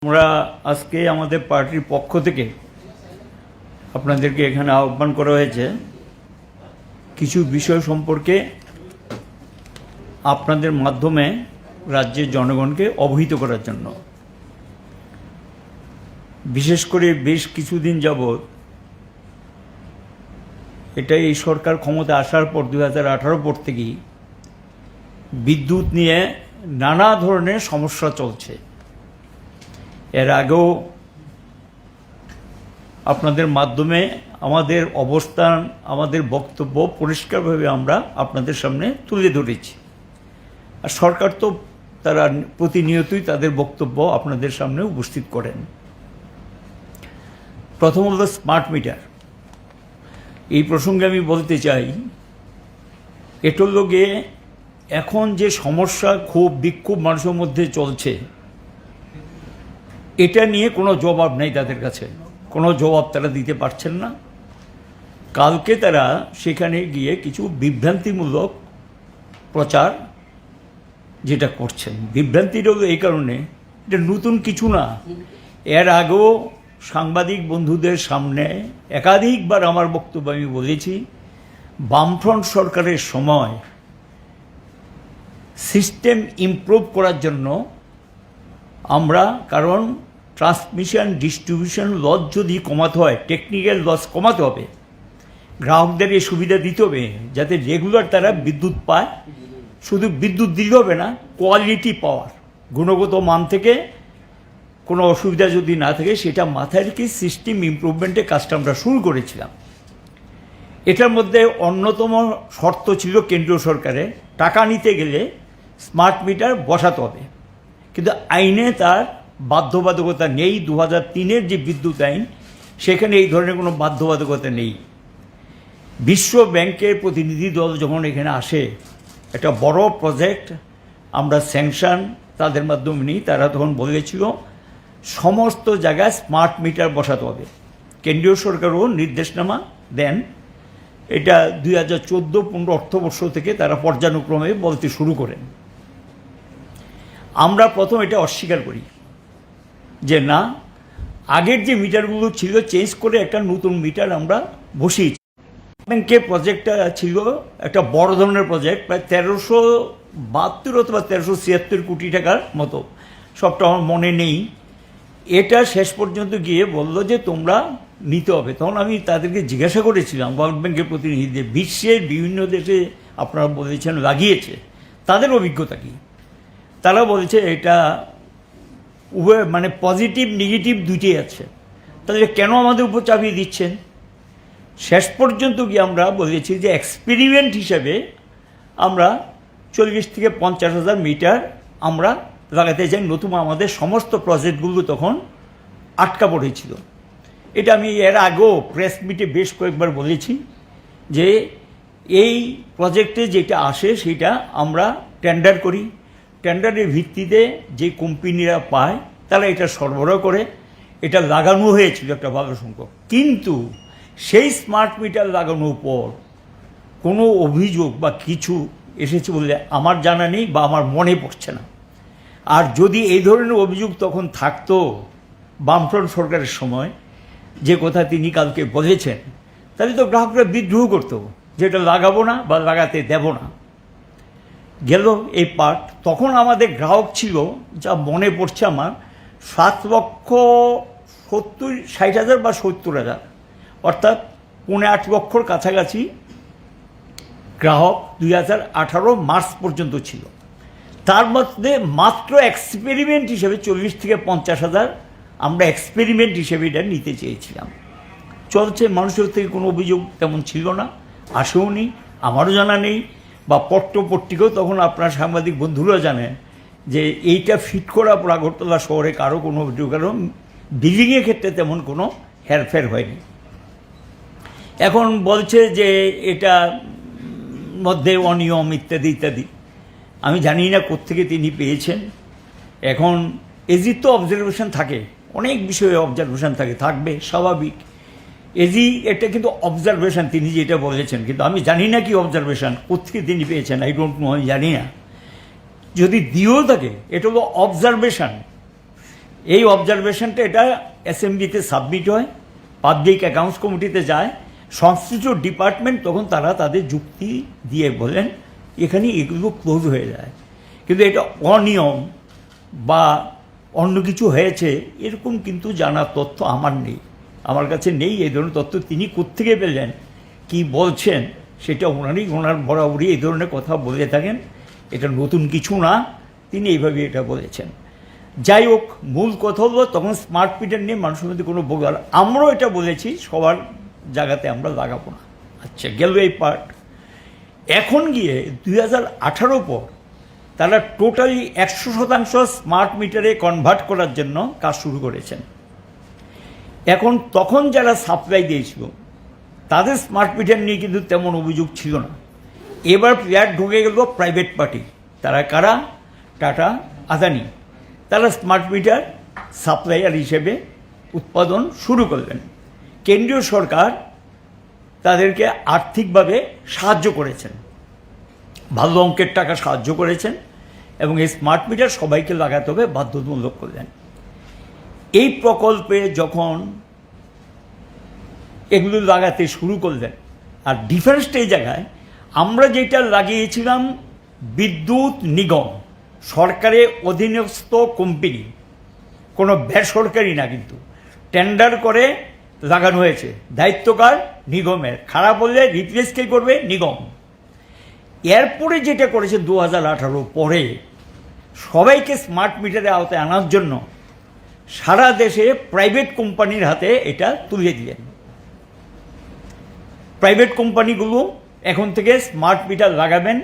আমরা আজকে আমাদের পার্টির পক্ষ থেকে আপনাদেরকে এখানে আহ্বান করা হয়েছে কিছু বিষয় সম্পর্কে আপনাদের মাধ্যমে রাজ্যের জনগণকে অবহিত করার জন্য। বিশেষ করে বেশ কিছুদিন যাবৎ এই সরকার ক্ষমতা আসার পর 2018 পর থেকেই বিদ্যুৎ নিয়ে নানা ধরনের সমস্যা চলছে। এর আগেও আপনাদের মাধ্যমে আমাদের অবস্থান, আমাদের বক্তব্য পরিষ্কারভাবে আমরা আপনাদের সামনে তুলে ধরেছি। আর সরকার তো তারা প্রতিনিয়তই তাদের বক্তব্য আপনাদের সামনে উপস্থিত করেন। প্রথম হলো স্মার্ট মিটার। এই প্রসঙ্গে আমি বলতে চাই, এটার লগে এখন যে সমস্যা, ক্ষোভ বিক্ষোভ মানুষের মধ্যে চলছে, এটা নিয়ে কোনো জবাব নেই তাদের কাছে, কোনো জবাব তারা দিতে পারছেন না। কালকে তারা সেখানে গিয়ে কিছু বিভ্রান্তিমূলক প্রচার যেটা করছেন, বিভ্রান্তিটা হলো এই কারণে, এটা নতুন কিছু না। এর আগেও সাংবাদিক বন্ধুদের সামনে একাধিকবার আমার বক্তব্য আমি বলেছি, বামফ্রন্ট সরকারের সময় সিস্টেম ইমপ্রুভ করার জন্য আমরা, কারণ ট্রান্সমিশন ডিস্ট্রিবিউশন লস যদি কমাতে হয়, টেকনিক্যাল লস কমাতে হবে, গ্রাহকদের এই সুবিধা দিতে হবে যাতে রেগুলার তারা বিদ্যুৎ পায়। শুধু বিদ্যুৎ দিতে হবে না, কোয়ালিটি পাওয়ার, গুণগত মান থেকে কোনো অসুবিধা যদি না থাকে সেটা মাথায় রেখে সিস্টেম ইমপ্রুভমেন্টের কাজটা আমরা শুরু করেছিলাম। এটার মধ্যে অন্যতম শর্ত ছিল কেন্দ্রীয় সরকারের, টাকা নিতে গেলে স্মার্ট মিটার বসাতে হবে, কিন্তু আইনে তার বাধ্যবাধকতা নেই। 2003-এর যে বিদ্যুৎ আইন, সেখানে এই ধরনের কোনো বাধ্যবাধকতা নেই। বিশ্ব ব্যাংকের প্রতিনিধি দল যখন এখানে আসে, একটা বড় প্রজেক্ট আমরা স্যাংশন তাদের মাধ্যমে নিই, তারা তখন বলেছিল সমস্ত জায়গায় স্মার্ট মিটার বসাতে হবে। কেন্দ্রীয় সরকারও নির্দেশনামা দেন, এটা 2014-15 অর্থবর্ষ থেকে তারা পর্যায়ক্রমে বলতে শুরু করেন। আমরা প্রথম এটা অস্বীকার করি যে না, আগের যে মিটারগুলো ছিল চেঞ্জ করে একটা নতুন মিটার আমরা বসিয়েছি। ব্যাংকের প্রজেক্টটা ছিল একটা বড় ধরনের প্রজেক্ট, প্রায় 1372 অথবা 1376 কোটি টাকার মতো, সবটা আমার মনে নেই। এটা শেষ পর্যন্ত গিয়ে বললো যে তোমরা নিতে হবে। তখন আমি তাদেরকে জিজ্ঞাসা করেছিলাম, ওয়ার্ল্ড ব্যাংকের প্রতিনিধিদের, বিশ্বের বিভিন্ন দেশে আপনারা বলেছেন লাগিয়েছে, তাদের অভিজ্ঞতা কী? তারা বলছে এটা উভয়, মানে পজিটিভ নেগেটিভ দুইটাই আছে, তাহলে কেন আমাদের উপর চাপিয়ে দিচ্ছেন? শেষ পর্যন্ত গিয়ে আমরা বলেছি যে এক্সপেরিমেন্ট হিসাবে আমরা 40 থেকে 50,000 মিটার আমরা লাগাতে চাই। নতুন আমাদের সমস্ত প্রজেক্টগুলো তখন আটকা পড়েছিল। এটা আমি এর আগেও প্রেস মিটে বেশ কয়েকবার বলেছি যে এই প্রজেক্টে যেটা আসে সেটা আমরা টেন্ডার করি, টেন্ডারের ভিত্তিতে যে কোম্পানিরা পায় তারা এটা সরবরাহ করে। এটা লাগানো হয়েছিল একটা ভালো সংখ্যক, কিন্তু সেই স্মার্ট মিটার লাগানোর পর কোনো অভিযোগ বা কিছু এসেছে বলে আমার জানা নেই বা আমার মনে পড়ছে না। আর যদি এই ধরনের অভিযোগ তখন থাকতো বামফ্রন্ট সরকারের সময়, যে কথা তিনি কালকে বলেছেন, তাহলে তো গ্রাহকরা বিদ্রোহ করতো যে এটা লাগাবো না বা লাগাতে দেব না। গেল এই পার্ট। তখন আমাদের গ্রাহক ছিল, যা মনে পড়ছে আমার, 7,60,000 বা 70,000, অর্থাৎ 8.5 লক্ষর কাছাকাছি গ্রাহক 2018 মার্চ পর্যন্ত ছিল। তার মধ্যে মাত্র এক্সপেরিমেন্ট হিসেবে 40 থেকে 50,000 আমরা এক্সপেরিমেন্ট হিসেবে এটা নিতে চেয়েছিলাম। চলছে, মানুষের থেকে কোনো অভিযোগ তেমন ছিল না, আসেও নি, আমারও জানা নেই, বা পত্রপত্রিকাও তখন আপনার সাংবাদিক বন্ধুরা জানেন যে এইটা ফিট করা পর আগরতলা শহরে কারো কোনো অভিযোগ, কারণ বিল্ডিংয়ের ক্ষেত্রে তেমন কোনো হেরফের হয়নি। এখন বলছে যে এটা মধ্যে অনিয়ম ইত্যাদি ইত্যাদি। আমি জানি না কোত্থেকে তিনি পেয়েছেন। এখন এজির তো অবজারভেশন থাকে, অনেক বিষয়ে অবজারভেশন থাকে, থাকবে, স্বাভাবিক। এজি এটা কিন্তু অবজারভেশন, তিনি যেটা বলেছেন, কিন্তু আমি জানি না কি অবজারভেশন, কোথেকে তিনি পেয়েছেন, আই ডোন্ট নো, আমি জানি না। যদি দিয়েও থাকে এটা হলো অবজারভেশন, এই অবজারভেশনটা এটা অ্যাসেম্বলিতে সাবমিট হয়, পাবলিক অ্যাকাউন্টস কমিটিতে যায়, সংশ্লিষ্ট ডিপার্টমেন্ট তখন তারা তাদের যুক্তি দিয়ে বলেন এখানে এগুলো ক্লোজ হয়ে যায়। কিন্তু এটা অনিয়ম বা অন্য কিছু হয়েছে এরকম কিন্তু জানার তথ্য আমার নেই, আমার কাছে নেই এই ধরনের তথ্য। তিনি কোত্থেকে পেলেন, কি বলছেন, সেটা ওনার বরাবরই এই ধরনের কথা বলে থাকেন, এটা নতুন কিছু না, তিনি এইভাবে এটা বলেছেন। যাই হোক, মূল কথা হলো তখন স্মার্ট মিটার নিয়ে মানুষের মধ্যে কোনো বোঝার, আমরাও এটা বলেছি সবার জায়গাতে আমরা লাগাবো না। আচ্ছা, গেল এই পার্ট। এখন গিয়ে 2018 পর তারা টোটালি 100% স্মার্ট মিটারে কনভার্ট করার জন্য কাজ শুরু করেছেন। এখন তখন যারা সাপ্লাই দিয়েছিল তাদের স্মার্ট মিটার নিয়ে কিন্তু তেমন অভিযোগ ছিল না। এবার প্লেয়ার ঢুকে গেল প্রাইভেট পার্টি, তারা কারা? টাটা, আদানি। তারা স্মার্ট মিটার সাপ্লাইয়ার হিসেবে উৎপাদন শুরু করলেন। কেন্দ্রীয় সরকার তাদেরকে আর্থিকভাবে সাহায্য করেছেন, ভালো অঙ্কের টাকা সাহায্য করেছেন, এবং এই স্মার্ট মিটার সবাইকে লাগাতে হবে বাধ্যতামূলক করলেন। এই প্রকল্পে যখন এগুলো লাগাতে শুরু করলেন, আর ডিফারেন্সটা এই জায়গায়, আমরা যেটা লাগিয়েছিলাম বিদ্যুৎ নিগম, সরকারের অধীনস্থ কোম্পানি, কোনো বেসরকারি না, কিন্তু টেন্ডার করে লাগানো হয়েছে, দায়িত্বকার নিগমের। খারাপ হলে রিপ্লেস কে করবে? নিগম। এরপরে যেটা করেছে 2018 পরে সবাইকে স্মার্ট মিটারের আওতায় আনার জন্য সারা দেশে প্রাইভেট কোম্পানির হাতে এটা তুলে দিলেন। প্রাইভেট কোম্পানিগুলো এখন থেকে স্মার্ট মিটার লাগাবেন,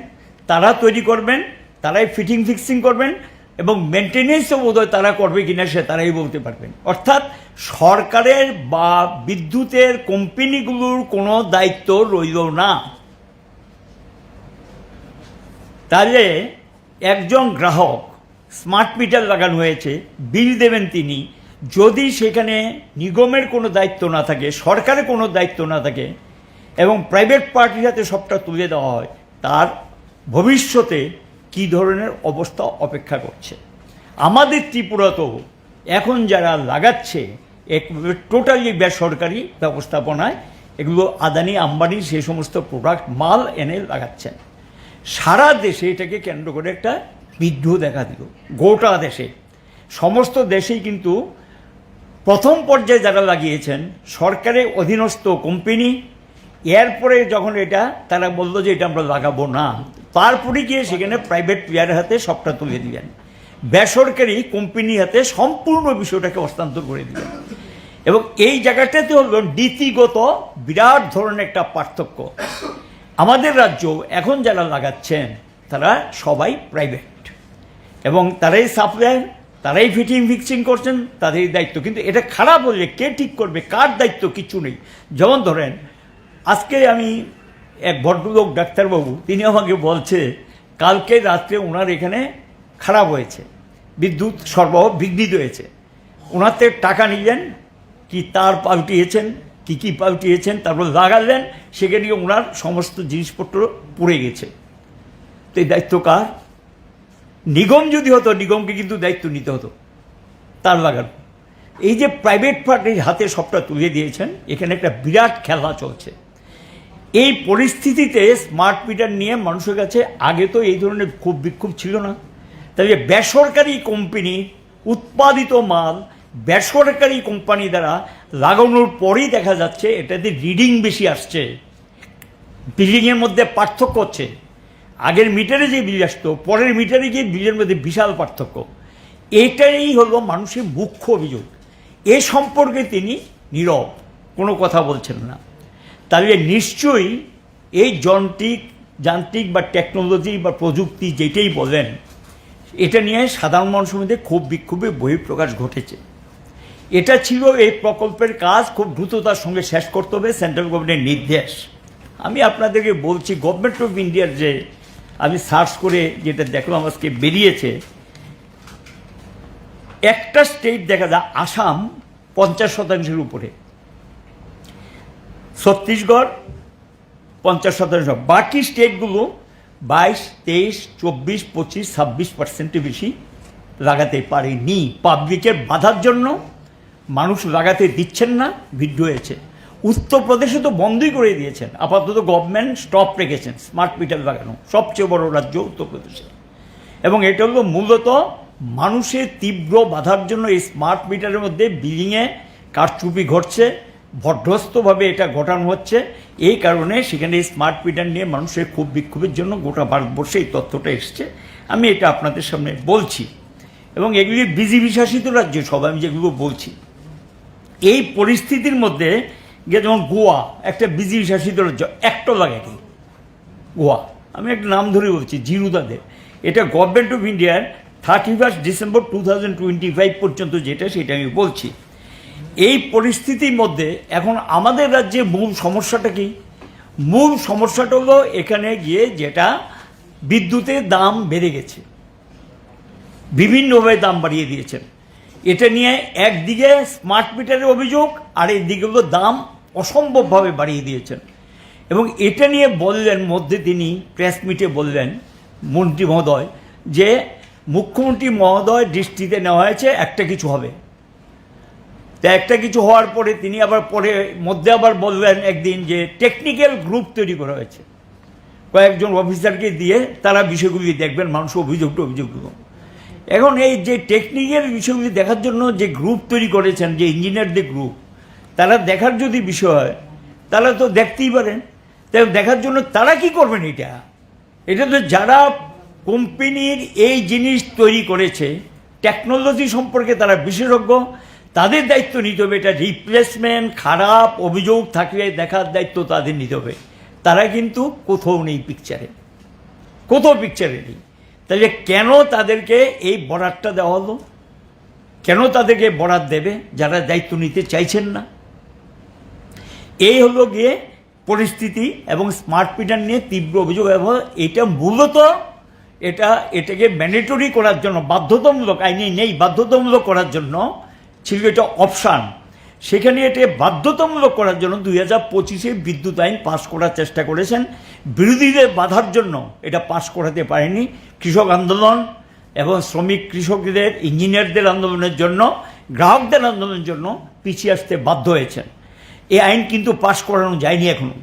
তারা তৈরি করবেন, তারাই ফিটিং ফিক্সিং করবেন, এবং মেনটেনেন্সও বোধহয় তারা করবে কিনা সে তারাই বলতে পারবেন। অর্থাৎ সরকারের বা বিদ্যুতের কোম্পানিগুলোর কোনো দায়িত্ব রইল না। তাহলে একজন গ্রাহক, স্মার্ট মিটার লাগানো হয়েছে, বিল দেবেন তিনি, যদি সেখানে নিগমের কোনো দায়িত্ব না থাকে, সরকারের কোনো দায়িত্ব না থাকে, এবং প্রাইভেট পার্টির হাতে সবটা তুলে দেওয়া হয়, তার ভবিষ্যতে কী ধরনের অবস্থা অপেক্ষা করছে। আমাদের ত্রিপুরাতেও এখন যারা লাগাচ্ছে একভাবে টোটালি বেসরকারি ব্যবস্থাপনায় এগুলো আদানি আম্বানি সে সমস্ত প্রোডাক্ট মাল এনে লাগাচ্ছেন। সারা দেশে এটাকে কেন্দ্র করে একটা বিদ্রোহ দেখা দিল, গোটা দেশে, সমস্ত দেশেই। কিন্তু প্রথম পর্যায়ে যারা লাগিয়েছেন সরকারের অধীনস্থ কোম্পানি, এরপরে যখন এটা তারা বললো যে এটা আমরা লাগাবো না, তারপরে গিয়ে সেখানে প্রাইভেট প্লেয়ারের হাতে সবটা তুলে দিলেন, বেসরকারি কোম্পানির হাতে সম্পূর্ণ বিষয়টাকে হস্তান্তর করে দিলেন। এবং এই জায়গাটাতে হল নীতিগত বিরাট ধরনের একটা পার্থক্য। আমাদের রাজ্য এখন যারা লাগাচ্ছেন তারা সবাই প্রাইভেট, এবং তারাই সাপ্লাই, তারাই ফিটিং ফিক্সিং করছেন, তাদেরই দায়িত্ব। কিন্তু এটা খারাপ হলে কে ঠিক করবে, কার দায়িত্ব? কিছু নেই। যেমন ধরেন, আজকে আমি এক ভদ্রলোক ডাক্তারবাবু, তিনি আমাকে বলছে কালকে রাত্রে ওনার এখানে খারাপ হয়েছে, বিদ্যুৎ সরবরাহ বিঘ্নিত হয়েছে, ওনার থেকে টাকা নিলেন, কি তার পাল্টিয়েছেন, কী পাল্টিয়েছেন, তারপর লাগালেন, সেখানে ওনার সমস্ত জিনিসপত্র পুড়ে গেছে। তো এই দায়িত্ব কার? নিগম যদি হতো, নিগমকে কিন্তু দায়িত্ব নিতে হতো তার লাগানো। এই যে প্রাইভেট পার্টির হাতে সবটা তুলে দিয়েছেন, এখানে একটা বিরাট খেলা চলছে। এই পরিস্থিতিতে স্মার্ট মিটার নিয়ে মানুষের কাছে আগে তো এই ধরনের ক্ষোভ বিক্ষোভ ছিল না। তাহলে বেসরকারি কোম্পানি উৎপাদিত মাল বেসরকারি কোম্পানি দ্বারা লাগানোর পরেই দেখা যাচ্ছে এটাতে রিডিং বেশি আসছে, বিলিংয়ের মধ্যে পার্থক্য হচ্ছে। আগের মিটারে যে বিল আসতো, পরের মিটারে গিয়ে বিলের মধ্যে বিশাল পার্থক্য। এটাই হলো মানুষের মুখ্য অভিযোগ। এ সম্পর্কে তিনি নীরব, কোনো কথা বলছেন না। তাহলে নিশ্চয়ই এই যান্ত্রিক বা টেকনোলজি বা প্রযুক্তি যেটাই বলেন, এটা নিয়ে সাধারণ মানুষের মধ্যে ক্ষোভ বিক্ষোভের বহিঃপ্রকাশ ঘটেছে। এটা ছিল এই প্রকল্পের কাজ খুব দ্রুততার সঙ্গে শেষ করতে হবে, সেন্ট্রাল গভর্নমেন্টের নির্দেশ। আমি আপনাদেরকে বলছি, গভর্নমেন্ট অফ ইন্ডিয়ার যে আমি সার্চ করে যেটা দেখলাম আজকে বেরিয়েছে, একটা স্টেট দেখা যায় আসাম 50% উপরে, ছত্তিশগড় 50%, বাকি স্টেটগুলো 22, 23, 24, 25, 26% বেশি লাগাতে পারেনি। পাবলিকের বাধার জন্য মানুষ লাগাতে দিচ্ছেন না, ভিড় হয়েছে। উত্তরপ্রদেশে তো বন্ধই করে দিয়েছেন, আপাতত গভর্নমেন্ট স্টপ রেখেছেন স্মার্ট মিটার লাগানো, সবচেয়ে বড় রাজ্য উত্তরপ্রদেশে। এবং এটা হলো মূলত মানুষের তীব্র বাধার জন্য এই স্মার্ট মিটারের মধ্যে বিলিংয়ে কারচুপি ঘটছে, ভদ্রস্থভাবে এটা ঘটানো হচ্ছে। এই কারণে সেখানে স্মার্ট মিটার নিয়ে মানুষের ক্ষোভ বিক্ষোভের জন্য গোটা ভারতবর্ষে এই তথ্যটা এসছে। আমি এটা আপনাদের সামনে বলছি। এবং এগুলি বিজেপি শাসিত রাজ্য সব, আমি যেগুলো বলছি। এই পরিস্থিতির মধ্যে গিয়ে যেমন গোয়া একটা বিজেপি শাসিত রাজ্য, একটা লাগাটি গোয়া, আমি একটা নাম ধরে বলছি, জিরুদাদের। এটা গভর্নমেন্ট অফ ইন্ডিয়ার 31 ডিসেম্বর 2025 পর্যন্ত যেটা, সেটা আমি বলছি। এই পরিস্থিতির মধ্যে এখন আমাদের রাজ্যে মূল সমস্যাটা কি? মূল সমস্যাটা হলো এখানে গিয়ে যেটা বিদ্যুতের দাম বেড়ে গেছে, বিভিন্নভাবে দাম বাড়িয়ে দিয়েছেন। এটা নিয়ে একদিকে স্মার্ট মিটারের অভিযোগ, আর একদিকে হলো দাম অসম্ভবভাবে বাড়িয়ে দিয়েছেন। এবং এটা নিয়ে বললেন মধ্যে, তিনি প্রেস মিটে বললেন মন্ত্রী মহোদয়, যে মুখ্যমন্ত্রী মহোদয় দৃষ্টিতে নেওয়া হয়েছে একটা কিছু হবে। তা একটা কিছু হওয়ার পরে তিনি আবার পরে মধ্যে আবার বললেন একদিন যে টেকনিক্যাল গ্রুপ তৈরি করা হয়েছে, কয়েকজন অফিসারকে দিয়ে তারা বিষয়গুলি দেখবেন, মানুষের অভিযোগগুলো। এখন এই যে টেকনিক্যাল বিষয়গুলি দেখার জন্য যে গ্রুপ তৈরি করেছেন, যে ইঞ্জিনিয়ারদের গ্রুপ, তারা দেখার যদি বিষয় হয় তাহলে তো দেখতেই পারেন। তাই দেখার জন্য তারা কি করবেন? এটা তো যারা কোম্পানির এই জিনিস তৈরি করেছে, টেকনোলজি সম্পর্কে তারা বিশেষজ্ঞ, তাদের দায়িত্ব নিতে হবে। এটা রিপ্লেসমেন্ট, খারাপ অভিযোগ থাকলে দেখার দায়িত্ব তাদের নিতে হবে। তারা কিন্তু কোথাও নেই পিকচারে, কোথাও পিকচারে নেই। তাহলে কেন তাদেরকে এই বরাতটা দেওয়া হলো? কেন তাদেরকে বরাত দেবে যারা দায়িত্ব নিতে চাইছেন না? এই হলো গিয়ে পরিস্থিতি। এবং স্মার্ট মিটার নিয়ে তীব্র অভিযোগ। এবং এটা মূলত এটাকে ম্যান্ডেটরি করার জন্য, বাধ্যতামূলক, আইনে নেই, বাধ্যতামূলক করার জন্য ছিল এটা অপশান। সেখানে এটা বাধ্যতামূলক করার জন্য 2025-এ বিদ্যুৎ আইন পাশ করার চেষ্টা করেছেন। বিরোধীদের বাধার জন্য এটা পাশ করাতে পারেনি। কৃষক আন্দোলন এবং শ্রমিক, কৃষকদের, ইঞ্জিনিয়ারদের আন্দোলনের জন্য, গ্রাহকদের আন্দোলনের জন্য পিছিয়ে আসতে বাধ্য হয়েছেন। এই আইন কিন্তু পাশ করানো যায়নি এখনো।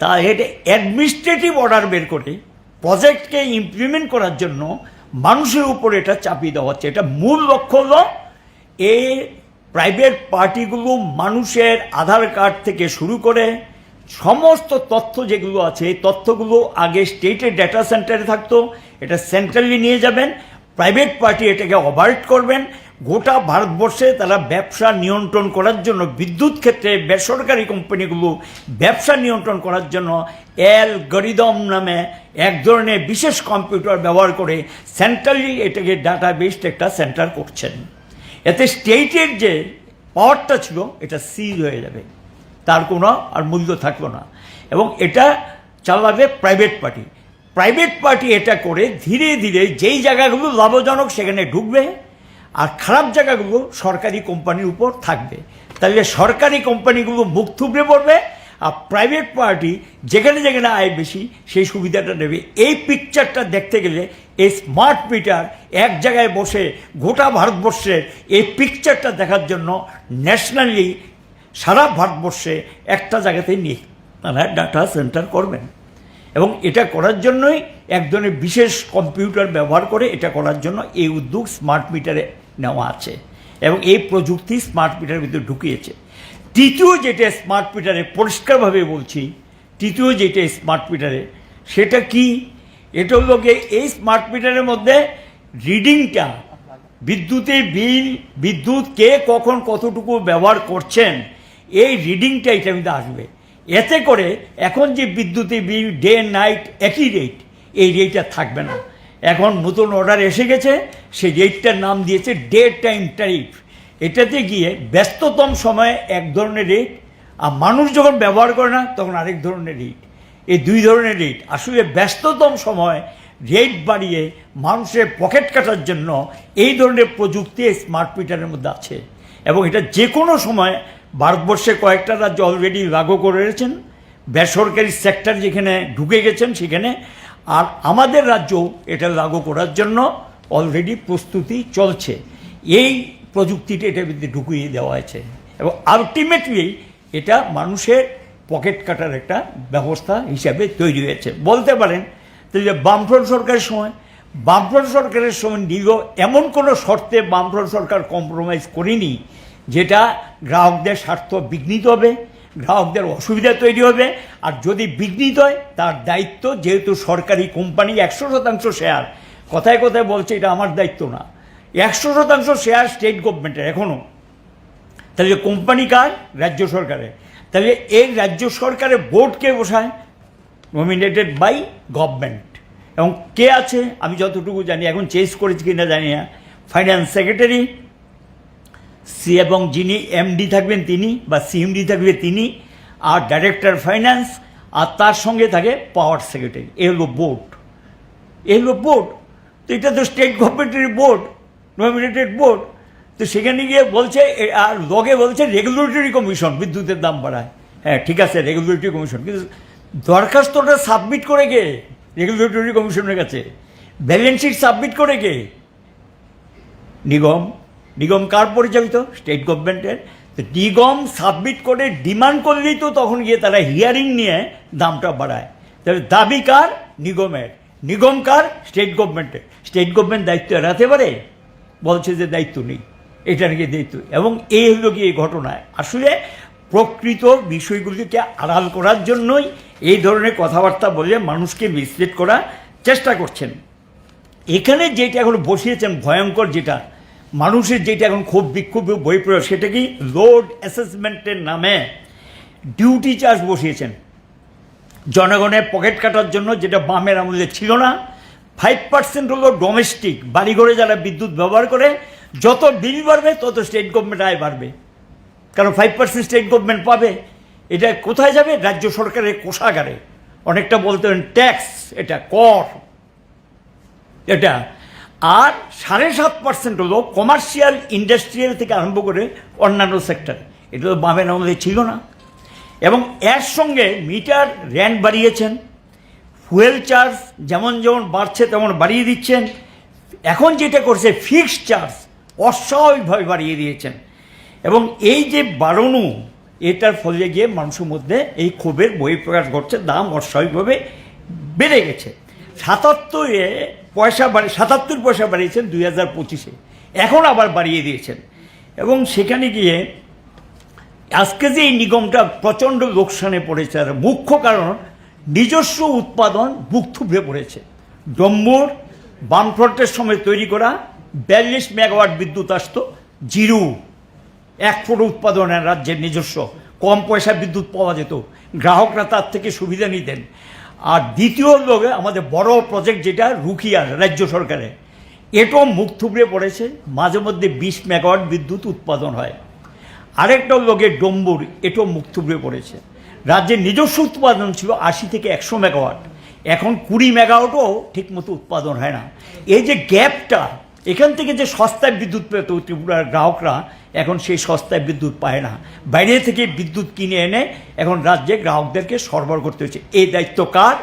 তা এটা অ্যাডমিনিস্ট্রেটিভ অর্ডার বের করে প্রজেক্টকে ইমপ্লিমেন্ট করার জন্য মানুষের উপর এটা চাপিয়ে দেওয়া হচ্ছে। এটা মূল লক্ষ্য হলো এই প্রাইভেট পার্টিগুলো মানুষের আধার কার্ড থেকে শুরু করে সমস্ত তথ্য যেগুলো আছে, এই তথ্যগুলো আগে স্টেটের ডেটা সেন্টারে থাকতো, এটা সেন্ট্রালি নিয়ে যাবেন। প্রাইভেট পার্টি এটাকে অপারেট করবেন। গোটা ভারতবর্ষে তারা ব্যবসা নিয়ন্ত্রণ করার জন্য, বিদ্যুৎ ক্ষেত্রে বেসরকারি কোম্পানিগুলো ব্যবসা নিয়ন্ত্রণ করার জন্য অ্যালগরিদম নামে এক ধরনের বিশেষ কম্পিউটার ব্যবহার করে সেন্ট্রালি এটাকে ডাটা বেসড একটা সেন্টার করছেন। এতে স্টেটের যে পাওয়ারটা ছিল এটা সিজ হয়ে যাবে, তার কোনো আর মূল্য থাকলো না। এবং এটা চালাবে প্রাইভেট পার্টি। প্রাইভেট পার্টি এটা করে ধীরে ধীরে যেই জায়গাগুলো লাভজনক সেখানে ঢুকবে, আর খারাপ জায়গাগুলো সরকারি কোম্পানির উপর থাকবে। তাহলে সরকারি কোম্পানিগুলো মুখ থুবড়ে পড়বে, আর প্রাইভেট পার্টি যেখানে যেখানে আয় বেশি সেই সুবিধাটা নেবে। এই পিকচারটা দেখতে গেলে এই স্মার্ট মিটার এক জায়গায় বসে গোটা ভারতবর্ষের এই পিকচারটা দেখার জন্য ন্যাশনালি সারা ভারতবর্ষে একটা জায়গাতেই নিয়ে তারা ডাটা সেন্টার করবেন। এবং এটা করার জন্যই এক ধরনের বিশেষ কম্পিউটার ব্যবহার করে এটা করার জন্য এই উদ্যোগ স্মার্ট মিটারে নেওয়া আছে। এবং এই প্রযুক্তি স্মার্ট মিটারের ভিতরে ঢুকিয়েছে। তৃতীয় যেটা স্মার্ট মিটারে, পরিষ্কারভাবে বলছি, তৃতীয় যেটা স্মার্ট মিটারে, সেটা কি? এটা হলো এই স্মার্ট মিটারের মধ্যে রিডিংটা, বিদ্যুতের বিল, বিদ্যুৎ কে কখন কতটুকু ব্যবহার করছেন, এই রিডিংটা এটা কিন্তু আসবে। এতে করে এখন যে বিদ্যুতের বিল ডে নাইট একই রেট, এই রেটটা থাকবে না। এখন নতুন অর্ডার এসে গেছে, সেই রেটটার নাম দিয়েছে ডে টাইম ট্যারিফ। এটাতে গিয়ে ব্যস্ততম সময়ে এক ধরনের রেট, আর মানুষ যখন ব্যবহার করে না তখন আরেক ধরনের রেট। এই দুই ধরনের রেট আসলে ব্যস্ততম সময় রেট বাড়িয়ে মানুষের পকেট কাটার জন্য এই ধরনের প্রযুক্তি স্মার্ট মিটারের মধ্যে আছে। এবং এটা যে কোনো সময় ভারতবর্ষে কয়েকটা রাজ্য অলরেডি লাগু করে রেখেছেন, বেসরকারি সেক্টর যেখানে ঢুকে গেছেন সেখানে। আর আমাদের রাজ্য এটা লাগু করার জন্য অলরেডি প্রস্তুতি চলছে, এই প্রযুক্তিটা এটার ভিতরে ঢুকিয়ে দেওয়া হয়েছে এবং আলটিমেটলি এটা মানুষের পকেট কাটার একটা ব্যবস্থা হিসাবে তৈরি হয়েছে বলতে পারেন। তাহলে বামফ্রন্ট সরকারের সময় নিল এমন কোনো শর্তে বামফ্রন্ট সরকার কম্প্রোমাইজ করেনি যেটা গ্রাহকদের স্বার্থ বিঘ্নিত হবে, গ্রাহকদের অসুবিধা তৈরি হবে। আর যদি বিঘ্নিত হয় তার দায়িত্ব, যেহেতু সরকারি কোম্পানি 100% শেয়ার, কথায় কথায় বলছে এটা আমার দায়িত্ব না, 100% শেয়ার স্টেট গভর্নমেন্টের এখনও। তাহলে কোম্পানি কার? রাজ্য সরকারের। তাহলে এই রাজ্য সরকারের বোর্ডকে বসায় নমিনেটেড বাই গভর্নমেন্ট, এবং কে আছে আমি যতটুকু জানি, এখন চেঞ্জ করেছি কিনা জানি না, ফাইন্যান্স সেক্রেটারি এবং যিনি এমডি থাকবেন তিনি বা সিএমডি থাকবে তিনি, আর ডাইরেক্টর ফাইন্যান্স, আর তার সঙ্গে থাকে পাওয়ার সেক্রেটারি। এ হলো বোর্ড, তো এটা তো স্টেট গভর্নমেন্টের বোর্ড, নমিনেটেড বোর্ড। তো সেখানে গিয়ে বলছে, আর লগে বলছে রেগুলেটরি কমিশন বিদ্যুতের দাম বাড়ায়। হ্যাঁ ঠিক আছে, রেগুলেটরি কমিশন, কিন্তু দরখাস্তটা সাবমিট করে কে রেগুলেটরি কমিশনের কাছে? ব্যালেন্স শিট সাবমিট করে কে? নিগম কার পরিচালিত? স্টেট গভর্নমেন্টের। তো নিগম সাবমিট করে ডিমান্ড করলেই তো তখন গিয়ে তারা হিয়ারিং নিয়ে দামটা বাড়ায়। তাহলে দাবি কার? নিগমের। নিগম কার? স্টেট গভর্নমেন্টের। স্টেট গভর্নমেন্ট দায়িত্ব এড়াতে পারে? বলছে যে দায়িত্ব নেই, এটা নাকি দায়িত্ব। এবং এই হলো কি এই ঘটনায় আসলে প্রকৃত বিষয়গুলিকে আড়াল করার জন্যই এই ধরনের কথাবার্তা বলে মানুষকে মিসলিড করার চেষ্টা করছেন। এখানে যেটা এখন বসিয়েছেন ভয়ঙ্কর, যেটা মানুষের যেটা এখন খুব বিক্ষোভ বই প্রয়োগ, সেটা কি লোড অ্যাসেসমেন্টের নামে ডিউটি চার্জ বসিয়েছেন জনগণের পকেট কাটার জন্য, যেটা বামের আমলে ছিল না। 5% হলো ডোমেস্টিক, বাড়িঘরে যারা বিদ্যুৎ ব্যবহার করে, যত বিল বাড়বে তত স্টেট গভর্নমেন্ট আয় বাড়বে, কারণ 5% স্টেট গভর্নমেন্ট পাবে। এটা কোথায় যাবে? রাজ্য সরকারের কোষাগারে। অনেকটা বলতে পারেন ট্যাক্স, এটা কর এটা। আর 7.5% হলো কমার্শিয়াল, ইন্ডাস্ট্রিয়াল থেকে আরম্ভ করে অন্যান্য সেক্টর। এটা তো বামের আমলে ছিল না। এবং এর সঙ্গে মিটার রেন্ট বাড়িয়েছেন, ফুয়েল চার্জ যেমন যেমন বাড়ছে তেমন বাড়িয়ে দিচ্ছেন। এখন যেটা করছে ফিক্সড চার্জ অস্বাভাবিকভাবে বাড়িয়ে দিয়েছেন। এবং এই যে বাড়ানো, এটার ফলে গিয়ে মানুষের মধ্যে এই ক্ষোভের বহিঃপ্রকাশ ঘটছে, দাম অস্বাভাবিকভাবে বেড়ে গেছে। 77 পয়সা বাড়িয়েছেন 2025-এ, এখন আবার বাড়িয়ে দিয়েছেন। এবং সেখানে গিয়ে আজকে যে এই নিগমটা প্রচণ্ড লোকসানে পড়েছে, আর মুখ্য কারণ নিজস্ব উৎপাদন বুক থুবড়ে পড়েছে। ডম্বুর বামফ্রন্টের সময় তৈরি করা 42 মেগাওয়াট বিদ্যুৎ আসতো, জিরো, 1 ফুট উৎপাদনের রাজ্যের নিজস্ব, কম পয়সা বিদ্যুৎ পাওয়া যেত, গ্রাহকরা তার থেকে সুবিধা নিতেন। আর দ্বিতীয় লোকে আমাদের বড় প্রজেক্ট যেটা রুকিয়ার রাজ্য সরকারের, এটাও মুখ থুবড়ে পড়েছে, মাঝে মধ্যে 20 মেগাওয়াট বিদ্যুৎ উৎপাদন হয়। আরেকটা লোকের ডম্বুর, এটাও মুখ থুবড়ে পড়েছে। রাজ্যের নিজস্ব উৎপাদন ছিল 80 থেকে 100 মেগাওয়াট, এখন 20 মেগাওয়াটও ঠিকমতো উৎপাদন হয় না। এই যে গ্যাপটা, এখান থেকে যে সস্তায় বিদ্যুৎ পেত ত্রিপুরার গ্রাহকরা, এখন সেই সস্তায় বিদ্যুৎ পায় না, বাইরে থেকে বিদ্যুৎ কিনে এনে এখন রাজ্যে গ্রাহকদেরকে সরবরাহ করতে হচ্ছে। এই দায়িত্ব কার?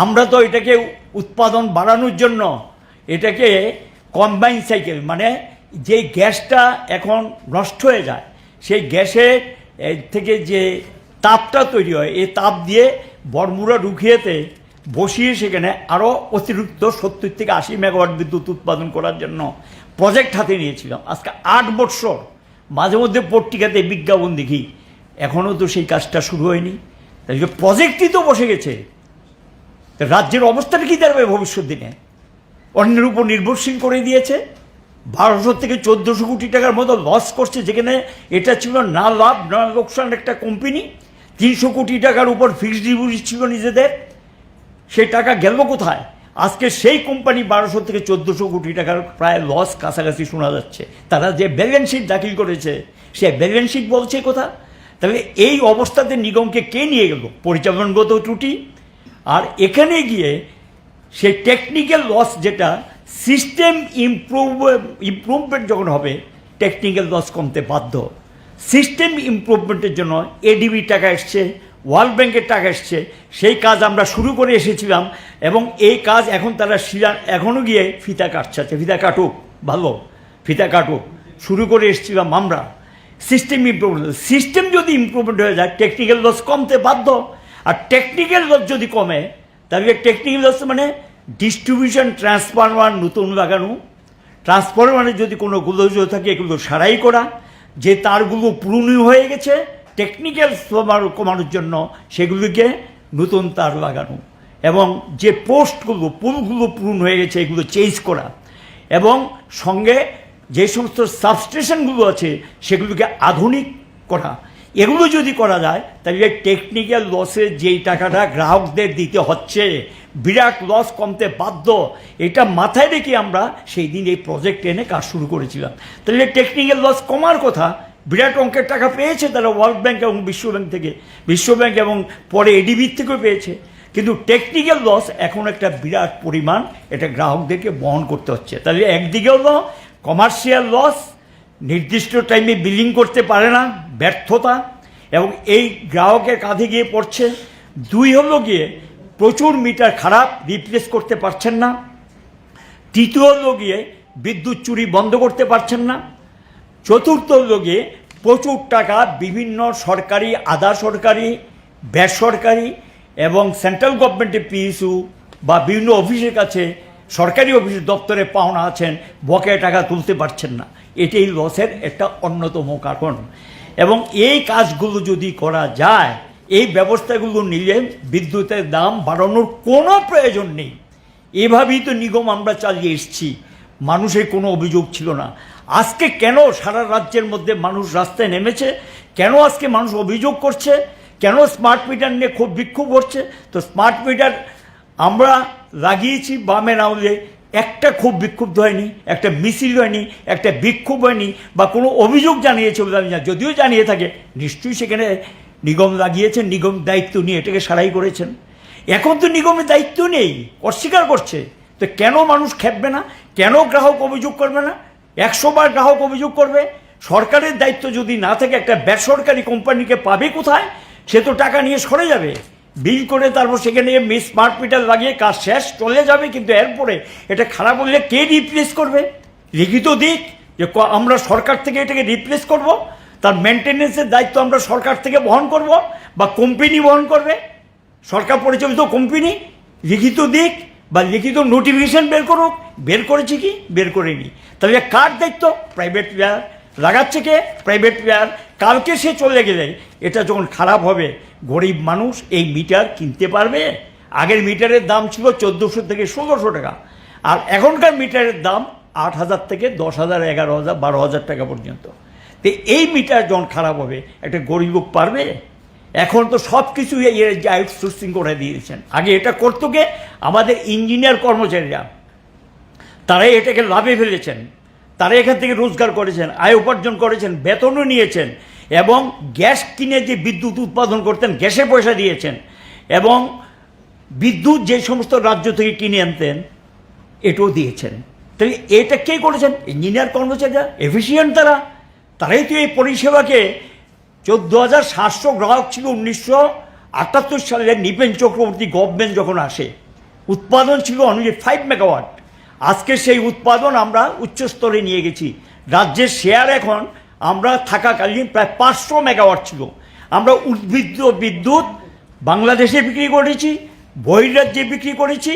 আমরা তো এটাকে উৎপাদন বাড়ানোর জন্য এটাকে কম্বাইন সাইকেল, মানে যে গ্যাসটা এখন নষ্ট হয়ে যায় সেই গ্যাসের থেকে যে তাপটা তৈরি হয়, এই তাপ দিয়ে বড়মুড়া রুখিয়েতে বসিয়ে সেখানে আরও অতিরিক্ত 70 থেকে 80 মেগাওয়াট বিদ্যুৎ উৎপাদন করার জন্য প্রজেক্ট হাতে নিয়েছিলাম। আজকে 8 বৎসর, মাঝে মধ্যে পত্রিকাতে বিজ্ঞাপন দেখি, এখনও তো সেই কাজটা শুরু হয়নি। তাই প্রজেক্টই তো বসে গেছে। রাজ্যের অবস্থাটা কী দাঁড়াবে ভবিষ্যৎ দিনে? অন্যের উপর নির্ভরশীল করে দিয়েছে। 1200 থেকে 1400 কোটি টাকার মতো লস করছে, যেখানে এটা ছিল না লাভ না লোকসান একটা কোম্পানি। 300 কোটি টাকার উপর ফিক্সড ডিপোজিট ছিল নিজেদের, সেই টাকা গেল কোথায়? আজকে সেই কোম্পানি 1200 থেকে 1400 কোটি টাকার প্রায় লস কাছাকাছি শোনা যাচ্ছে। তারা যে ব্যালেন্স শিট দাখিল করেছে, সে ব্যালেন্স শিট বলছে কথা। তাহলে এই অবস্থাতে নিগমকে কে নিয়ে গেল? পরিচালনগত ত্রুটি। আর এখানে গিয়ে সেই টেকনিক্যাল লস, যেটা সিস্টেম ইমপ্রুভমেন্ট যখন হবে টেকনিক্যাল লস কমতে বাধ্য। সিস্টেম ইমপ্রুভমেন্টের জন্য এডিবি টাকা এসছে, ওয়ার্ল্ড ব্যাংকের টাকা এসছে, সেই কাজ আমরা শুরু করে এসেছিলাম এবং এই কাজ এখন তারা এখনও গিয়ে ফিতা কাটছে, ফিতা কাটুক, ভালো ফিতা কাটুক, শুরু করে এসেছিলাম আমরা। সিস্টেম ইমপ্রুভমেন্ট, সিস্টেম যদি ইমপ্রুভমেন্ট হয়ে যায় টেকনিক্যাল লস কমতে বাধ্য। আর টেকনিক্যাল লস যদি কমে তাহলে টেকনিক্যাল লস মানে ডিস্ট্রিবিউশন ট্রান্সফরমার নতুন লাগানো, ট্রান্সফরমারের যদি কোনো গোলযোগ থাকে এগুলো সারাই করা, যে তারগুলো পুরনো হয়ে গেছে টেকনিক্যাল কমানোর জন্য সেগুলিকে নতুন তার লাগানো, এবং যে পোস্টগুলো পুলগুলো পুরনো হয়ে গেছে এগুলো চেঞ্জ করা, এবং সঙ্গে যে সমস্ত সাবস্টেশনগুলো আছে সেগুলোকে আধুনিক করা। এগুলো যদি করা যায় তাহলে টেকনিক্যাল লসে যেই টাকাটা গ্রাহকদের দিতে হচ্ছে বিরাট লস কমতে বাধ্য। এটা মাথায় রেখে আমরা সেই দিন এই প্রজেক্ট এনে কাজ শুরু করেছিলাম। তাহলে টেকনিক্যাল লস কমার কথা, বিরাট অঙ্কের টাকা পেয়েছে তারা ওয়ার্ল্ড ব্যাংক এবং বিশ্বব্যাংক থেকে, বিশ্বব্যাংক এবং পরে এডিবির থেকেও পেয়েছে, কিন্তু টেকনিক্যাল লস এখন একটা বিরাট পরিমাণ এটা গ্রাহকদেরকে বহন করতে হচ্ছে। তাহলে একদিকে হলো কমার্শিয়াল লস, নির্দিষ্ট টাইমে বিলিং করতে পারে না, ব্যর্থতা, এবং এই গ্রাহকের কাঁধে গিয়ে পড়ছে। দুই হলো গিয়ে প্রচুর মিটার খারাপ, রিপ্লেস করতে পারছেন না। তৃতীয় হলো গিয়ে বিদ্যুৎ চুরি বন্ধ করতে পারছেন না। চতুর্থ হলো গিয়ে প্রচুর টাকা বিভিন্ন সরকারি, আধা সরকারি, বেসরকারি এবং সেন্ট্রাল গভর্নমেন্টের পিএসইউ বা বিভিন্ন অফিসের কাছে, সরকারি অফিসের দপ্তরে পাওনা আছেন, বকেয়া টাকা তুলতে পারছেন না। এটাই লসের একটা অন্যতম কারণ। এবং এই কাজগুলো যদি করা যায়, এই ব্যবস্থাগুলো নিলে বিদ্যুতের দাম বাড়ানোর কোনো প্রয়োজন নেই। এভাবেই তো নিগম আমরা চালিয়ে এসেছি, মানুষের কোনো অভিযোগ ছিল না। আজকে কেন সারা রাজ্যের মধ্যে মানুষ রাস্তায় নেমেছে, কেন আজকে মানুষ অভিযোগ করছে, কেন স্মার্ট মিটার নিয়ে খুব বিক্ষোভ করছে? তো স্মার্ট মিটার আমরা লাগিয়েছি বামের আমলে, একটা খুব বিক্ষুব্ধ হয়নি, একটা মিছিল হয়নি, একটা বিক্ষোভ হয়নি, বা কোনো অভিযোগ জানিয়েছে বলে আমি জানি। যদিও জানিয়ে থাকে নিশ্চয়ই সেখানে নিগম লাগিয়েছেন, নিগম দায়িত্ব নিয়ে এটাকে সারাই করেছেন। এখন তো নিগমের দায়িত্ব নেই, অস্বীকার করছে। তো কেন মানুষ খেপবে না, কেন গ্রাহক অভিযোগ করবে না? 100 বার গ্রাহক অভিযোগ করবে। সরকারের দায়িত্ব যদি না থাকে একটা বেসরকারি কোম্পানিকে পাবে কোথায়? সে তো টাকা নিয়ে সরে যাবে, বিল করে তারপর সেখানে স্মার্ট মিটার লাগিয়ে কাজ শেষ, চলে যাবে। কিন্তু এরপরে এটা খারাপ হলে কে রিপ্লেস করবে? লিখিত দিক যে আমরা সরকার থেকে এটাকে রিপ্লেস করব, তার মেনটেন্যান্সের দায়িত্ব আমরা সরকার থেকে বহন করব বা কোম্পানি বহন করবে, সরকার পরিচালিত কোম্পানি। লিখিত দিক বা লিখিত নোটিফিকেশন বের করুক। বের করেছে কি? বের করেনি। তাহলে কার দায়িত্ব? Private player. লাগাচ্ছে কে? Private player. কালকে সে চলে গেলে এটা যখন খারাপ হবে, গরিব মানুষ এই মিটার কিনতে পারবে? আগের মিটারের দাম ছিল 1400 থেকে 1600 টাকা, আর এখনকার মিটারের দাম 8000 থেকে 10,000, 11,000, 12,000 টাকা পর্যন্ত। তো এই মিটার যখন খারাপ হবে একটা গরিব লোক পারবে? এখন তো সব কিছু আউটসোর্সিং করে দিয়েছেন। আগে এটা করতো কে? আমাদের ইঞ্জিনিয়ার কর্মচারীরা, তারাই এটাকে লাভে ফেলেছেন, তারা এখান থেকে রোজগার করেছেন, আয় উপার্জন করেছেন, বেতনও নিয়েছেন, এবং গ্যাস কিনে যে বিদ্যুৎ উৎপাদন করতেন গ্যাসে পয়সা দিয়েছেন, এবং বিদ্যুৎ যে সমস্ত রাজ্য থেকে কিনে আনতেন এটাও দিয়েছেন। তাহলে এটা কে করেছেন? ইঞ্জিনিয়ার কর্মচারীরা, এফিসিয়েন্ট তারাই তো এই পরিষেবাকে 14,700 গ্রাহক ছিল 1978 সালে নৃপেন চক্রবর্তী গভর্নমেন্ট যখন আসে। উৎপাদন ছিল অনুযায়ী 5 মেগাওয়াট। আজকে সেই উৎপাদন আমরা উচ্চ স্তরে নিয়ে গেছি। রাজ্যের শেয়ার এখন আমরা থাকাকালীন প্রায় 500 মেগাওয়াট ছিল। আমরা উদ্ভিদ বিদ্যুৎ বাংলাদেশে বিক্রি করেছি, বহির্রাজ্যে বিক্রি করেছি,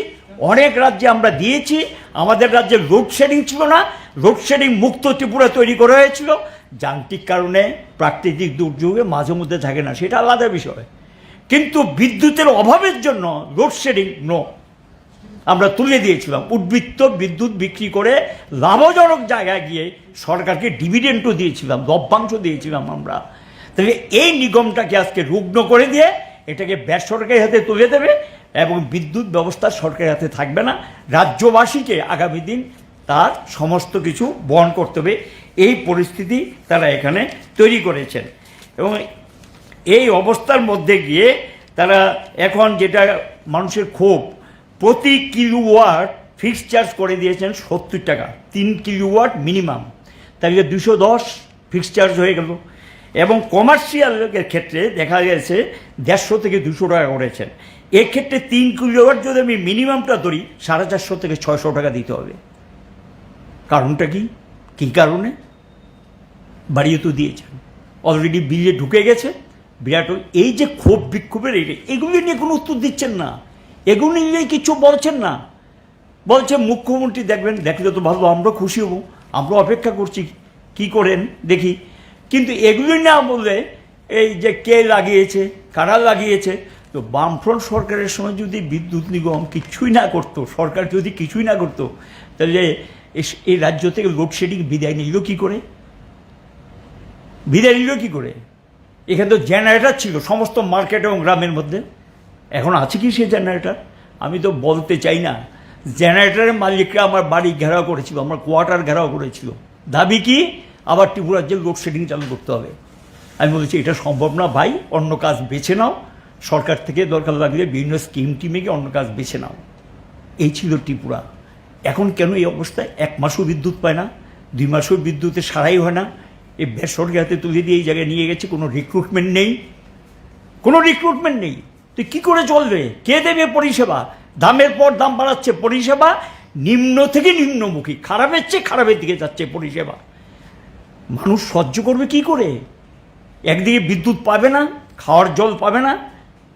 অনেক রাজ্যে আমরা দিয়েছি। আমাদের রাজ্যে লোডশেডিং ছিল না, লোডশেডিং মুক্ত ত্রিপুরা তৈরি করা হয়েছিল। যান্ত্রিক কারণে প্রাকৃতিক দুর্যোগে মাঝে মধ্যে থাকে না, সেটা আলাদা বিষয়, কিন্তু বিদ্যুতের অভাবের জন্য লোডশেডিং আমরা তুলে দিয়েছিলাম। উদ্বৃত্ত বিদ্যুৎ বিক্রি করে লাভজনক জায়গায় গিয়ে সরকারকে ডিভিডেন্ডও দিয়েছিলাম, লভ্যাংশ দিয়েছিলাম আমরা। তাহলে এই নিগমটাকে আজকে রুগ্ন করে দিয়ে এটাকে বেসরকারি হাতে তুলে দেবে, এবং বিদ্যুৎ ব্যবস্থা সরকারের হাতে থাকবে না। রাজ্যবাসীকে আগামী দিন তার সমস্ত কিছু বহন করতে হবে। এই পরিস্থিতি তারা এখানে তৈরি করেছেন, এবং এই অবস্থার মধ্যে গিয়ে তারা এখন যেটা মানুষের ক্ষোভ, প্রতি কিলোওয়াট ফিক্সড চার্জ করে দিয়েছেন 70 টাকা, 3 কিলোওয়াট মিনিমাম, তাহলে 210 ফিক্সড চার্জ হয়ে গেল। এবং কমার্শিয়ালের ক্ষেত্রে দেখা গেছে 150 থেকে 200 টাকা করেছেন। এক্ষেত্রে 3 কিলোওয়াট যদি আমি মিনিমামটা ধরি 450 থেকে 600 টাকা দিতে হবে। কারণটা কি? কী কারণে? বাড়িয়ে তো দিয়েছেন, অলরেডি বিলে ঢুকে গেছে বিরাট। এই যে ক্ষোভ বিক্ষোভের এগুলি নিয়ে কোনো উত্তর দিচ্ছেন না, এগুলি নিয়ে কিছু বলছেন না। বলছে মুখ্যমন্ত্রী দেখবেন, দেখলে তো ভালো, আমরা খুশি হব, আমরা অপেক্ষা করছি কি করেন দেখি। কিন্তু এগুলি না বললে এই যে কে লাগিয়েছে, কারা লাগিয়েছে। তো বামফ্রন্ট সরকারের সময় যদি বিদ্যুৎ নিগম কিছুই না করতো, সরকার যদি কিছুই না করতো, তাহলে এই রাজ্য থেকে লোডশেডিং বিদায় নিল কী করে? বিদায় নিল কী করে? এখানে তো জেনারেটর ছিল সমস্ত মার্কেট এবং গ্রামের মধ্যে। এখন আছে কি সেই জেনারেটর? আমি তো বলতে চাই না। জেনারেটরের মালিকরা আমার বাড়ি ঘেরাও করেছিল, আমার কোয়ার্টার ঘেরাও করেছিল। দাবি কি? আবার ত্রিপুরা রাজ্যে লোডশেডিং চালু করতে হবে। আমি বলেছি এটা সম্ভব না ভাই, অন্য কাজ বেছে নাও, সরকার থেকে দরকার লাগলে বিভিন্ন স্কিম টিমে গিয়ে অন্য কাজ বেছে নাও। এই ছিল ত্রিপুরা। এখন কেন এই অবস্থায়? 1 মাসও বিদ্যুৎ পায় না, 2 মাসও বিদ্যুতের সারাই হয় না। এই বেসরকারি হাতে তুলে দিয়ে এই জায়গায় নিয়ে গেছে, কোনো রিক্রুটমেন্ট নেই, কোনো রিক্রুটমেন্ট নেই। তো কী করে চলবে? কে দেবে পরিষেবা? দামের পর দাম বাড়াচ্ছে, পরিষেবা নিম্ন থেকে নিম্নমুখী, খারাপের চেয়ে খারাপের দিকে যাচ্ছে পরিষেবা। মানুষ সহ্য করবে কি করে? একদিকে বিদ্যুৎ পাবে না, খাওয়ার জল পাবে না,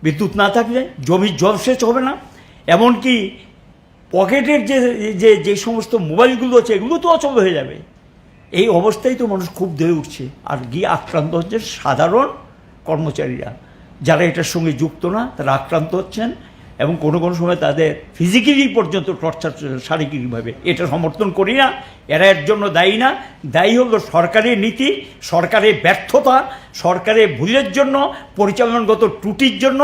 বিদ্যুৎ না থাকলে জমির জলসেচ হবে না, এমনকি পকেটের যে সমস্ত মোবাইলগুলো আছে এগুলো তো অচল হয়ে যাবে। এই অবস্থায় তো মানুষ খুব ধরে উঠছে। আর গিয়ে আক্রান্ত হচ্ছে সাধারণ কর্মচারীরা, যারা এটার সঙ্গে যুক্ত না, তারা আক্রান্ত হচ্ছেন এবং কোনো কোনো সময় তাদের ফিজিক্যালি পর্যন্ত টর্চার, শারীরিকভাবে। এটা সমর্থন করি না, এরা এর জন্য দায়ী না। দায়ী হলো সরকারের নীতি, সরকারের ব্যর্থতা, সরকারের ভুলের জন্য, পরিচালনাগত ত্রুটির জন্য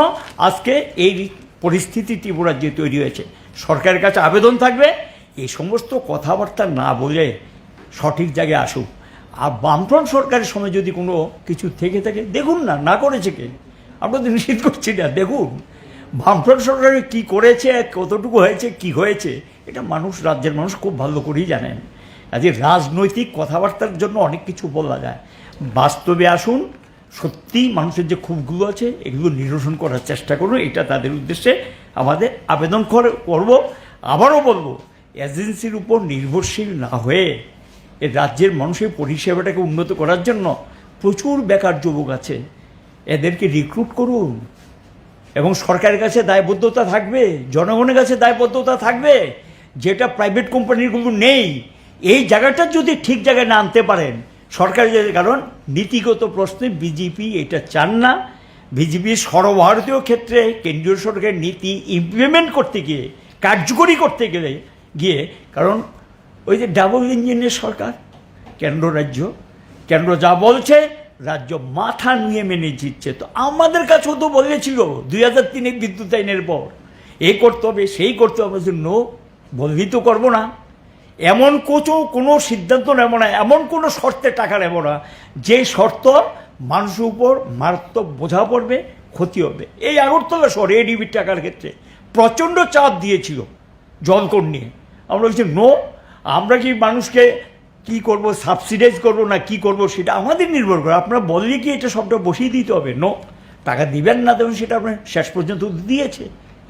আজকে এই পরিস্থিতি ত্রিপুরা যে তৈরি হয়েছে। সরকারের কাছে আবেদন থাকবে এই সমস্ত কথাবার্তা না বলে সঠিক জায়গায় আসুক। আর বামফ্রন্ট সরকারের সময় যদি কোনো কিছু থেকে থাকে দেখুন না, না করেছে কে? আমরা তো নিষেধ করছি না, দেখুন বামফ্রন্ট সরকারে কী করেছে, কতটুকু হয়েছে, কি হয়েছে, এটা মানুষ, রাজ্যের মানুষ খুব ভালো করেই জানেন। আজকে রাজনৈতিক কথাবার্তার জন্য অনেক কিছু বলা যায়, বাস্তবে আসুন, সত্যি মানুষের যে ক্ষোভগুলো আছে এগুলো নিরসন করার চেষ্টা করুন। এটা তাদের উদ্দেশ্যে আমাদের আবেদন করব। আবারও বলবো, এজেন্সির উপর নির্ভরশীল না হয়ে এই রাজ্যের মানুষের পরিষেবাটাকে উন্নত করার জন্য প্রচুর বেকার যুবক আছে, এদেরকে রিক্রুট করুন। এবং সরকারের কাছে দায়বদ্ধতা থাকবে, জনগণের কাছে দায়বদ্ধতা থাকবে, যেটা প্রাইভেট কোম্পানিগুলো নেই। এই জায়গাটা যদি ঠিক জায়গায় না আনতে পারেন সরকারের, কারণ নীতিগত প্রশ্নে বিজেপি এটা চান না। বিজেপি সর্বভারতীয় ক্ষেত্রে কেন্দ্রীয় সরকারের নীতি ইমপ্লিমেন্ট করতে গিয়ে, কার্যকরী করতে গিয়ে, কারণ ওই যে ডাবল ইঞ্জিনের সরকার, কেন্দ্র রাজ্য, কেন্দ্র যা বলছে রাজ্য মাথা নিয়ে মেনে দিচ্ছে। তো আমাদের কাছেও তো বলেছিল 2003 বিদ্যুৎ আইনের পর এই করতে হবে, সেই করতে হবে, নো, বলবি তো করবো না। এমন কোনো সিদ্ধান্ত নেব না, এমন কোনো শর্তে টাকা নেব না যে শর্ত মানুষের উপর মারাত্মক বোঝা পড়বে, ক্ষতি হবে। এই আগরতলা শহরে এডিবির টাকার ক্ষেত্রে প্রচণ্ড চাপ দিয়েছিল জলকর নিয়ে। আমরা বলছি নো, আমরা কি মানুষকে কি করব, সাবসিডাইজ করব না কি করব সেটা আমাদের নির্ভর করে। আপনারা বললে কি এটা সবটা বসিয়ে দিতে হবে? নো, টাকা দিবেন না দেবেন সেটা আপনার শেষ পর্যন্ত দিয়েছে,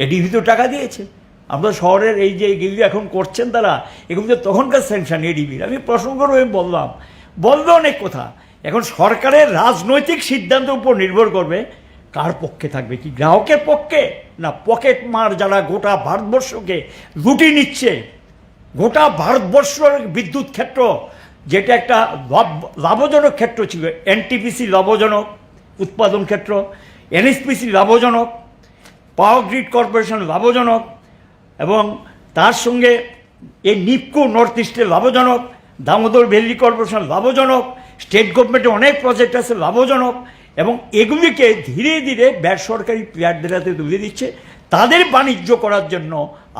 এডিবি তো টাকা দিয়েছে। আমরা শহরের এই যে এগুলি এখন করছেন তারা, এগুলো তো তখনকার স্যাংশন এডিবির। আমি প্রশ্ন করবো, আমি বলবো অনেক কথা। এখন সরকারের রাজনৈতিক সিদ্ধান্তের উপর নির্ভর করবে কার পক্ষে থাকবে, কি গ্রাহকের পক্ষে না পকেট মার যারা গোটা ভারতবর্ষকে লুটি নিচ্ছে। গোটা ভারতবর্ষের বিদ্যুৎ ক্ষেত্র যেটা একটা লাভজনক ক্ষেত্র ছিল, এনটিপিসি লাভজনক উৎপাদন ক্ষেত্র, এনএসপিসি লাভজনক, পাওয়ার গ্রিড কর্পোরেশন লাভজনক, এবং তার সঙ্গে এই নিপকো নর্থ ইস্টে লাভজনক, দামোদর ভ্যালি কর্পোরেশন লাভজনক, স্টেট গভর্নমেন্টের অনেক প্রজেক্ট আছে লাভজনক, এবং এগুলিকে ধীরে ধীরে বেসরকারি প্লেয়ারদের হাতে তুলে দিচ্ছে। তাদের বাণিজ্য করার জন্য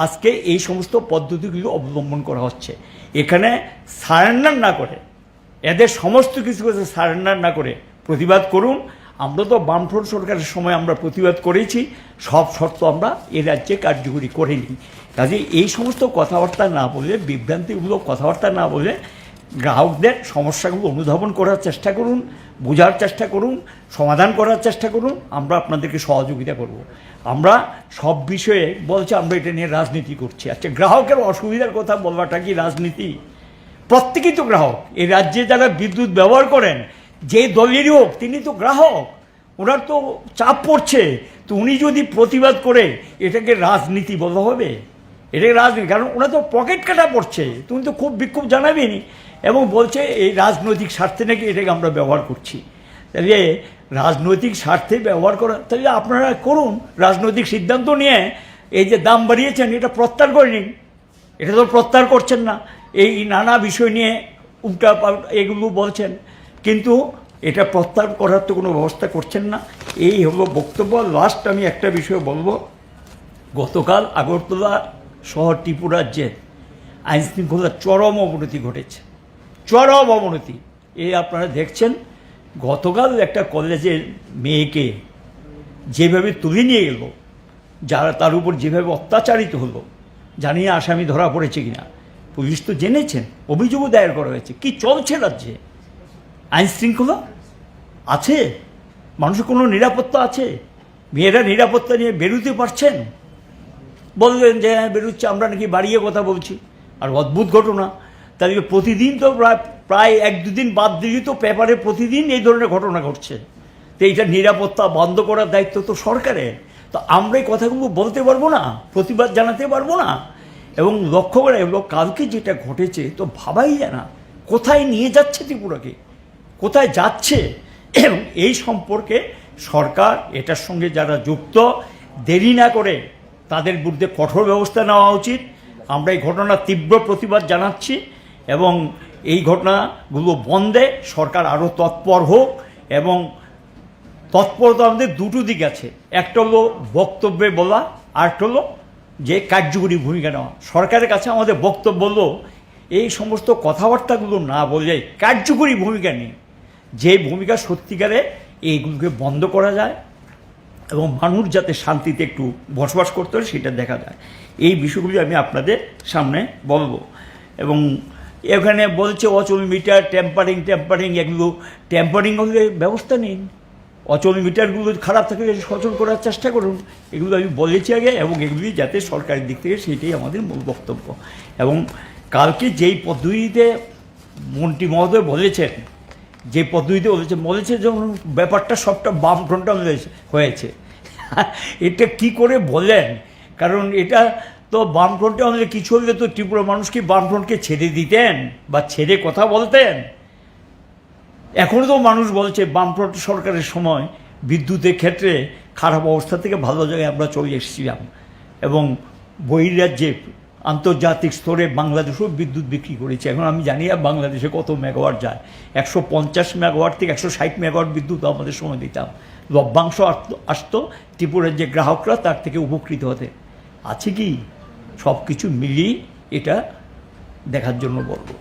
আজকে এই সমস্ত পদ্ধতিগুলো অবলম্বন করা হচ্ছে। এখানে সারেন্ডার না করে, এদের সমস্ত কিছু কাছে সারেন্ডার না করে প্রতিবাদ করুন। আমরা তো বামফ্রন্ট সরকারের সময় আমরা প্রতিবাদ করেছি, সব শর্ত আমরা এ রাজ্যে কার্যকরী করিনি। কাজে এই সমস্ত কথাবার্তা না বলে, বিভ্রান্তিগুলো কথাবার্তা না বলে গ্রাহকদের সমস্যাগুলো অনুধাবন করার চেষ্টা করুন, বোঝার চেষ্টা করুন, সমাধান করার চেষ্টা করুন। আমরা আপনাদেরকে সহযোগিতা করব। আমরা সব বিষয়ে বলছি আমরা এটা নিয়ে রাজনীতি করছি। আচ্ছা, গ্রাহকের অসুবিধার কথা বলবাটা কি রাজনীতি? প্রত্যেকেই তো গ্রাহক। এই রাজ্যে যারা বিদ্যুৎ ব্যবহার করেন, যে দলেরই হোক, তিনি তো গ্রাহক। ওনার তো চাপ পড়ছে, তো উনি যদি প্রতিবাদ করে এটাকে রাজনীতি বলা হবে? এটাকে রাজনীতি, কারণ ওরা তো পকেট কাটা পড়ছে। তুমি তো খুব বিক্ষোভ জানাবেনি এবং বলছে এই রাজনৈতিক স্বার্থে নাকি এটাকে আমরা ব্যবহার করছি। তাহলে রাজনৈতিক স্বার্থে ব্যবহার করা, তাহলে আপনারা করুন রাজনৈতিক সিদ্ধান্ত নিয়ে। এই যে দাম বাড়িয়েছেন, এটা প্রত্যাহার করে নিন। এটা তো প্রত্যাহার করছেন না, এই নানা বিষয় নিয়ে উল্টা এগুলো বলছেন, কিন্তু এটা প্রত্যাহার করার তো কোনো ব্যবস্থা করছেন না। এই হলো বক্তব্য। লাস্ট আমি একটা বিষয় বলবো। গতকাল আগরতলা শহর ত্রিপুরা রাজ্যের আইনশৃঙ্খলার চরম অবনতি ঘটেছে, চরম অবনতি। এই আপনারা দেখছেন, গতকাল একটা কলেজের মেয়েকে যেভাবে তুলে নিয়ে গেল, যারা তার উপর যেভাবে অত্যাচারিত হলো, জানি না আসামি ধরা পড়েছে কিনা। পুলিশ তো জেনেছেন, অভিযোগও দায়ের করা হয়েছে। কি চলছে রাজ্যে? আইনশৃঙ্খলা আছে? মানুষের কোনো নিরাপত্তা আছে? মেয়েরা নিরাপত্তা নিয়ে বেরোতে পারছেন? বললেন যে হ্যাঁ বেরোচ্ছে, আমরা নাকি বাড়িয়ে কথা বলছি। আর অদ্ভুত ঘটনা, তাহলে প্রতিদিন তো প্রায় 1-2 দিন বাদ দিলেই তো পেপারে প্রতিদিন এই ধরনের ঘটনা ঘটছে। তো এইটা নিরাপত্তা বন্ধ করার দায়িত্ব তো সরকারের। তো আমরা এই কথাগুলো বলতে পারবো না, প্রতিবাদ জানাতে পারবো না? এবং লক্ষ্য করে এগুলো কালকে যেটা ঘটেছে তো ভাবাই যায় না, কোথায় নিয়ে যাচ্ছে ত্রিপুরাকে, কোথায় যাচ্ছে। এবং এই সম্পর্কে সরকার, এটার সঙ্গে যারা যুক্ত, দেরি না করে তাদের বিরুদ্ধে কঠোর ব্যবস্থা নেওয়া উচিত। আমরা এই ঘটনার তীব্র প্রতিবাদ জানাচ্ছি এবং এই ঘটনাগুলো বন্ধে সরকার আরও তৎপর হোক। এবং তৎপরতা আমাদের দুটো দিক আছে, একটা হলো বক্তব্যে বলা, আরেকটা হলো যে কার্যকরী ভূমিকা নেওয়া। সরকারের কাছে আমাদের বক্তব্য হলো এই সমস্ত কথাবার্তাগুলো না বলে কার্যকরী ভূমিকা নিই, যে ভূমিকা সত্যিকারে এইগুলোকে বন্ধ করা যায় এবং মানুষ যাতে শান্তিতে একটু বসবাস করতে হয় সেটা দেখা যায়। এই বিষয়গুলি আমি আপনাদের সামনে বলবো। এবং এখানে বলছে অচল মিটার, ট্যাম্পারিং, এগুলো ট্যাম্পারিং হলে ব্যবস্থা নিন। অচল মিটারগুলো খারাপ থাকলে সচল করার চেষ্টা করুন। এগুলো আমি বলেছি আগে, এবং এগুলি যাতে সরকারের দিক থেকে সেটাই আমাদের মূল বক্তব্য। এবং কালকে যেই পদ্ধতিতে মন্ত্রী মহোদয় বলেছেন, যে পদ্ধতিতে বলেছে যেমন ব্যাপারটা সবটা বামফ্রন্টে হয়েছে। এটা কি করে বলেন? কারণ এটা তো বামফ্রন্টে আমাদের কিছু হলে তো ত্রিপুরা মানুষ কি বামফ্রন্টকে ছেড়ে দিতেন বা ছেড়ে কথা বলতেন? এখনও তো মানুষ বলছে বামফ্রন্ট সরকারের সময় বিদ্যুতের ক্ষেত্রে খারাপ অবস্থা থেকে ভালো জায়গায় আমরা চলে এসেছিলাম, এবং বহির্রাজ্যে আন্তর্জাতিক স্তরে বাংলাদেশও বিদ্যুৎ বিক্রি করেছে। এখন আমি জানি না বাংলাদেশে কত মেগাওয়াট যায়। 150 মেগাওয়াট থেকে 160 মেগাওয়াট বিদ্যুৎ আমাদের সময় দিতাম। লভ্যাংশ আসতো, ত্রিপুরার যে গ্রাহকরা তার থেকে উপকৃত হতে। আছে কি? সব কিছু মিলিয়ে এটা দেখার জন্য বলবো।